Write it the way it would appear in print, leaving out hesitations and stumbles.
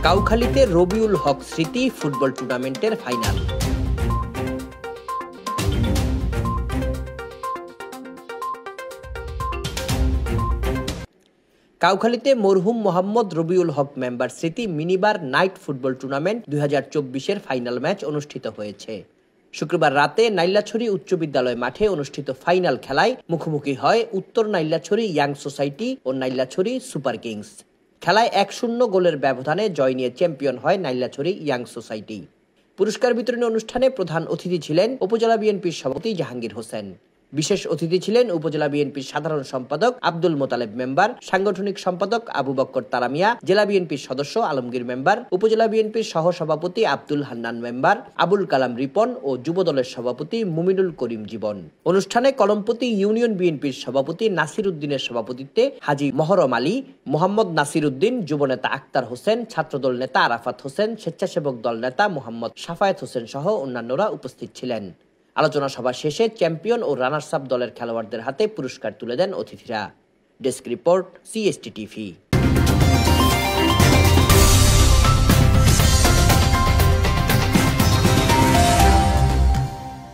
কাউখালীতে রবিউল হক স্মৃতি ফুটবল টুর্নামেন্টের ফাইনাল। কাউখালীতে মরহুম মোহাম্মদ রবিউল হক মেম্বার স্মৃতি মিনিবার নাইট ফুটবল টুর্নামেন্ট 2024-এর ফাইনাল ম্যাচ অনুষ্ঠিত হয়েছে। শুক্রবার রাতে নাইল্লাছড়ি উচ্চ বিদ্যালয় মাঠে অনুষ্ঠিত ফাইনাল খেলায় মুখোমুখি হয় উত্তর নাইল্লাছড়ি ইয়াং সোসাইটি ও নাইল্লাছড়ি সুপার কিংস। খেলায় 1-0 গোলের ব্যবধানে জয় নিয়ে চ্যাম্পিয়ন হয় নাইল্লাছড়ি ইয়াং সোসাইটি। পুরস্কার বিতরণী অনুষ্ঠানে প্রধান অতিথি ছিলেন উপজেলা বিএনপির সভাপতি জাহাঙ্গীর হোসেন। বিশেষ অতিথি ছিলেন উপজেলা বিএনপির সাধারণ সম্পাদক আব্দুল মোতালেব মেম্বার, সাংগঠনিক সম্পাদক আবু বক্কর তারামিয়া, জেলা বিএনপির সদস্য আলমগীর মেম্বার, উপজেলা বিএনপির সহ সভাপতি আব্দুল হান্নান মেম্বার, আবুল কালাম রিপন ও যুবদলের সভাপতি মুমিনুল করিম জীবন। অনুষ্ঠানে কলমপতি ইউনিয়ন বিএনপির সভাপতি নাসির উদ্দিনের সভাপতিত্বে হাজী মহরম আলী, মোহাম্মদ নাসির উদ্দিন, যুবনেতা আক্তার হোসেন, ছাত্রদল নেতা আরাফাত হোসেন, স্বেচ্ছাসেবক দল নেতা মোহাম্মদ সাফায়েত হোসেন সহ অন্যান্যরা উপস্থিত ছিলেন। আলোচনা সভা শেষে চ্যাম্পিয়ন ও রানার্স আপ দলের খেলোয়াড়দের হাতে পুরস্কার তুলে দেন অতিথিরা। Desk report, CST TV।